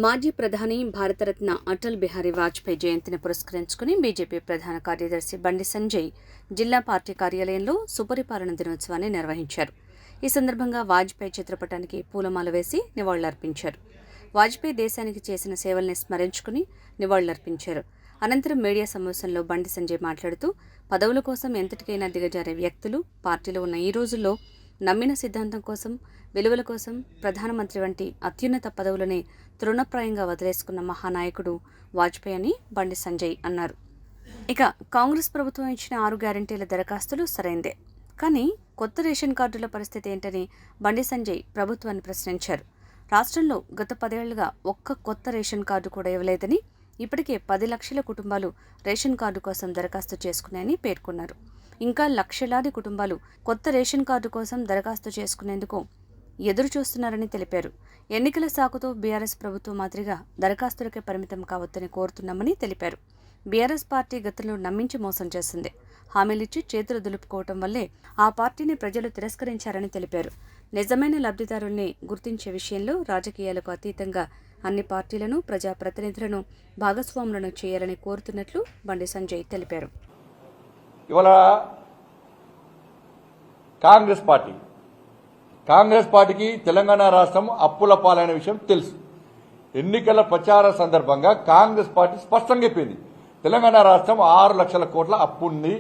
మాజీ ప్రధాని భారతరత్న అటల్ బిహారీ వాజ్పేయి జయంతిని పురస్కరించుకుని బీజేపీ ప్రధాన కార్యదర్శి బండి సంజయ్ జిల్లా పార్టీ కార్యాలయంలో సుపరిపాలన దినోత్సవాన్ని నిర్వహించారు. ఈ సందర్భంగా వాజ్పేయి చిత్రపటానికి పూలమాల వేసి నివాళులర్పించారు. వాజ్పేయి దేశానికి చేసిన సేవల్ని స్మరించుకుని నివాళులర్పించారు. అనంతరం మీడియా సమావేశంలో బండి సంజయ్ మాట్లాడుతూ, పదవుల కోసం ఎంతటికైనా దిగజారే వ్యక్తులు పార్టీలో ఉన్న ఈ రోజుల్లో నమ్మిన సిద్ధాంతం కోసం, విలువల కోసం ప్రధానమంత్రి వంటి అత్యున్నత పదవులని తృణప్రాయంగా వదిలేసుకున్న మహానాయకుడు వాజ్పేయి అని బండి సంజయ్ అన్నారు. ఇక కాంగ్రెస్ ప్రభుత్వం ఇచ్చిన 6 గ్యారంటీల దరఖాస్తులు సరైందే, కానీ కొత్త రేషన్ కార్డుల పరిస్థితి ఏంటని బండి సంజయ్ ప్రభుత్వాన్ని ప్రశ్నించారు. రాష్ట్రంలో గత 10 ఏళ్లుగా ఒక్క కొత్త రేషన్ కార్డు కూడా ఇవ్వలేదని, ఇప్పటికే 10 లక్షల కుటుంబాలు రేషన్ కార్డు కోసం దరఖాస్తు చేసుకున్నాయని పేర్కొన్నారు. ఇంకా లక్షలాది కుటుంబాలు కొత్త రేషన్ కార్డు కోసం దరఖాస్తు చేసుకునేందుకు ఎదురు చూస్తున్నారని తెలిపారు. ఎన్నికల సాకుతో బీఆర్ఎస్ ప్రభుత్వం మాదిరిగా దరఖాస్తులకే పరిమితం కావద్దని కోరుతున్నామని తెలిపారు. బీఆర్ఎస్ పార్టీ గతంలో నమ్మించి మోసం చేసింది. హామీలిచ్చి చేతులు దులుపుకోవటం వల్లే ఆ పార్టీని ప్రజలు తిరస్కరించారని తెలిపారు. నిజమైన లబ్ధిదారుల్ని గుర్తించే విషయంలో రాజకీయాలకు అతీతంగా అన్ని పార్టీలను, ప్రజాప్రతినిధులను భాగస్వాములను చేయాలని కోరుతున్నట్లు బండి సంజయ్ తెలిపారు. ఇవాళ కాంగ్రెస్ పార్టీకి తెలంగాణ రాష్ట్రం అప్పుల పాలైన విషయం తెలుసు. ఎన్నికల ప్రచార సందర్భంగా కాంగ్రెస్ పార్టీ స్పష్టంగా చెప్పింది, తెలంగాణ రాష్ట్రం 6 లక్షల కోట్ల అప్పు ఉంది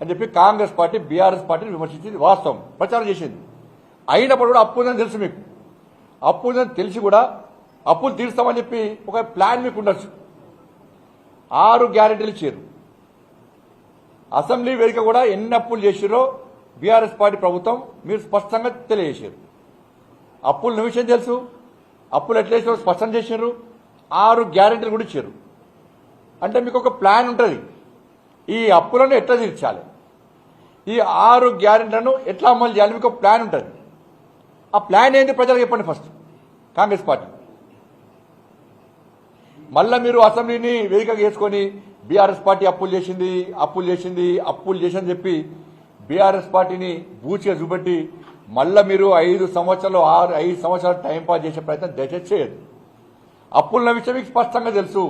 అని చెప్పి కాంగ్రెస్ పార్టీ బీఆర్ఎస్ పార్టీని విమర్శించింది. వాస్తవం, ప్రచారం చేసింది. అయినప్పుడు కూడా అప్పు ఉందని తెలుసు. మీకు అప్పు ఉందని తెలిసి కూడా అప్పులు తీరుస్తామని చెప్పి ఒక ప్లాన్ మీకు ఉండొచ్చు. 6 గ్యారెంటీలు ఇచ్చారు. అసెంబ్లీ వేదిక కూడా ఎన్ని అప్పులు చేసిరో బీఆర్ఎస్ పార్టీ ప్రభుత్వం మీరు స్పష్టంగా తెలియజేశారు. అప్పుల విషయం తెలుసు, అప్పులు ఎట్లా చేసారో స్పష్టం చేశారు. 6 గ్యారెంటీలు కూడా ఇచ్చారు. అంటే మీకు ఒక ప్లాన్ ఉంటుంది, ఈ అప్పులను ఎట్లా తీర్చాలి, ఈ 6 గ్యారెంటీలను ఎట్లా అమలు చేయాలి, మీకు ఒక ప్లాన్ ఉంటుంది. ఆ ప్లాన్ ఏంటి ప్రజలకు చెప్పండి ఫస్ట్. కాంగ్రెస్ పార్టీ మళ్ళా మీరు అసెంబ్లీని వేదికగా చేసుకొని బీఆర్ఎస్ పార్టీ అప్పులు చేసిందని చెప్పి బీఆర్ఎస్ పార్టీని బూచిగా చూపెట్టి మళ్ళా మీరు 5 సంవత్సరాలు టైంపాస్ చేసే ప్రయత్నం దయచేసి చేయదు. అప్పుల విషయం మీకు స్పష్టంగా తెలుసు.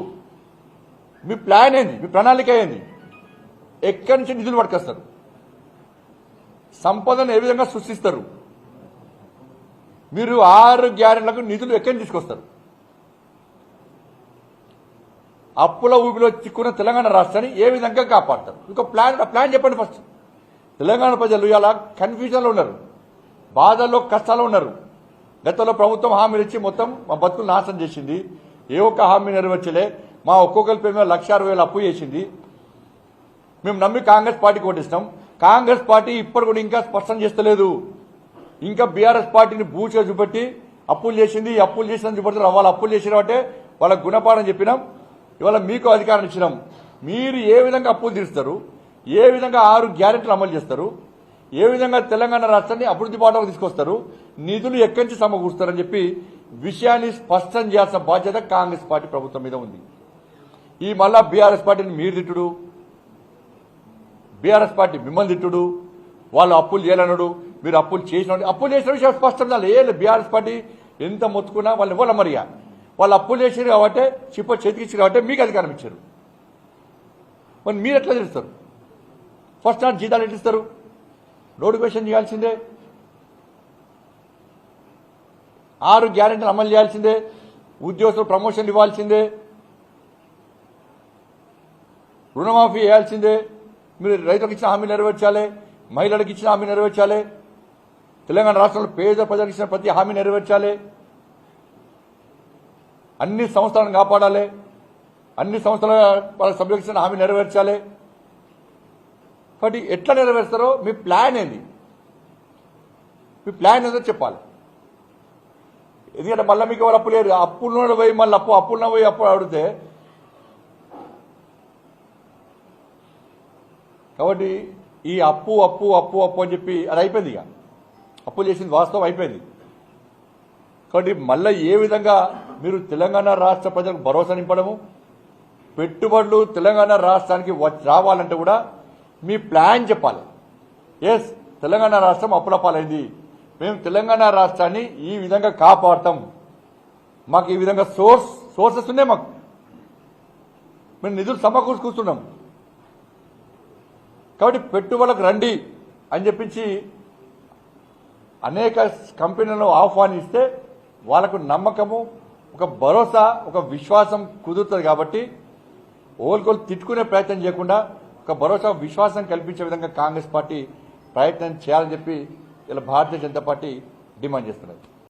మీ ప్లాన్ ఏంది, మీ ప్రణాళిక ఏంది, ఎక్కడి నుంచి నిధులు పట్టుకొస్తారు, సంపదను ఏ విధంగా సృష్టిస్తారు, మీరు 6 గ్యారెంటీలకు నిధులు ఎక్కడి నుంచి తీసుకొస్తారు, అప్పుల ఊపిలో చిక్కున్న తెలంగాణ రాష్ట్రాన్ని ఏ విధంగా కాపాడతారు, ఇంకో ప్లాన్ చెప్పండి ఫస్ట్. తెలంగాణ ప్రజలు ఇలా కన్ఫ్యూజన్లో ఉన్నారు, బాధల్లో కష్టాల్లో ఉన్నారు. గతంలో ప్రభుత్వం హామీలు ఇచ్చి మొత్తం మా బతుకులు నాశనం చేసింది. ఏ ఒక్క హామీ నెరవేర్చలే. మా ఒక్కొక్కరి పేరు మీద 1,60,000 అప్పు చేసింది. మేము నమ్మి కాంగ్రెస్ పార్టీకి ఓటిస్తాం. కాంగ్రెస్ పార్టీ ఇప్పుడు కూడా ఇంకా స్పష్టం చేస్తలేదు. ఇంకా బీఆర్ఎస్ పార్టీని బూచిగా చూపెట్టి అప్పులు చేసిందని చూపెడతారు. వాళ్ళు అప్పులు చేసిన అంటే వాళ్ళకు గుణపాఠం చెప్పినాం. ఇవాళ మీకు అధికారం ఇచ్చినాం. మీరు ఏ విధంగా అప్పులు తీరుస్తారు, ఏ విధంగా 6 గ్యారెంటీలు అమలు చేస్తారు, ఏ విధంగా తెలంగాణ రాష్ట్రాన్ని అభివృద్ధి బాటకు తీసుకొస్తారు, నిధులు ఎక్కడి నుంచి సమకూరుస్తారని చెప్పి విషయాన్ని స్పష్టం చేయాల్సిన బాధ్యత కాంగ్రెస్ పార్టీ ప్రభుత్వం మీద ఉంది. ఈ మళ్ళా బీఆర్ఎస్ పార్టీని మీరు తిట్టుడు, బీఆర్ఎస్ పార్టీ మిమ్మల్ని తిట్టుడు, వాళ్ళు అప్పులు చేయాలన్నాడు, మీరు అప్పులు చేసిన విషయం స్పష్టం చేయాలి. బీఆర్ఎస్ పార్టీ ఎంత మొత్తుకున్నా వాళ్ళని ఇవ్వాలి. మరిగా వాళ్ళు అప్పులు చేసారు కాబట్టి, చేతికి ఇచ్చారు కాబట్టి మీకు అధికారం ఇచ్చారు. మరి మీరు ఎట్లా తెలుస్తారు? ఫస్ట్ నాట్ జీతాలు ఎట్లా ఇస్తారు? నోటిఫికేషన్ చేయాల్సిందే, 6 గ్యారెంటీలు అమలు చేయాల్సిందే, ఉద్యోగస్తులు ప్రమోషన్లు ఇవ్వాల్సిందే, రుణమాఫీ చేయాల్సిందే, మీరు రైతులకు ఇచ్చిన హామీ నెరవేర్చాలి, మహిళలకు ఇచ్చిన హామీ నెరవేర్చాలి, తెలంగాణ రాష్ట్రంలో పేద ప్రజలకు ఇచ్చిన ప్రతి హామీ నెరవేర్చాలి, అన్ని సంస్థలను కాపాడాలి, అన్ని సంస్థల వాళ్ళ సభ్యులకు ఇచ్చిన హామీ నెరవేర్చాలి. కాబట్టి ఎట్లా నెరవేరుస్తారో మీ ప్లాన్ ఏంది, మీ ప్లాన్ ఏదో చెప్పాలి. ఎందుకంటే మళ్ళీ మీకు వాళ్ళు అప్పు లేరు, అప్పుల్లో పోయి మళ్ళీ అప్పుల్లో పోయి అప్పు అడిగితే, కాబట్టి ఈ అప్పు అని చెప్పి అది అయిపోయింది. ఇక అప్పులు చేసింది వాస్తవం అయిపోయింది. కాబట్టి మళ్ళీ ఏ విధంగా మీరు తెలంగాణ రాష్ట్ర ప్రజలకు భరోసా నింపడము, పెట్టుబడులు తెలంగాణ రాష్ట్రానికి రావాలంటే కూడా మీ ప్లాన్ చెప్పాలి. ఎస్, తెలంగాణ రాష్ట్రం అప్పుల పాలైంది, మేము తెలంగాణ రాష్ట్రాన్ని ఈ విధంగా కాపాడతాం, మాకు ఈ విధంగా సోర్సెస్ ఉన్నాయి. మాకు మేము నిధులు సమకూర్చుకుంటున్నాం. కాబట్టి పెట్టుబడులకు రండి అని చెప్పించి అనేక కంపెనీలను ఆహ్వానిస్తే వాళ్ళకు నమ్మకము, ఒక భరోసా, ఒక విశ్వాసం కుదురుతుంది. కాబట్టి ఓల్కోలు తిట్టుకునే ప్రయత్నం చేయకుండా ఒక భరోసా, విశ్వాసం కల్పించే విధంగా కాంగ్రెస్ పార్టీ ప్రయత్నం చేయాలని చెప్పి ఇలా భారతీయ జనతా పార్టీ డిమాండ్ చేస్తున్నది.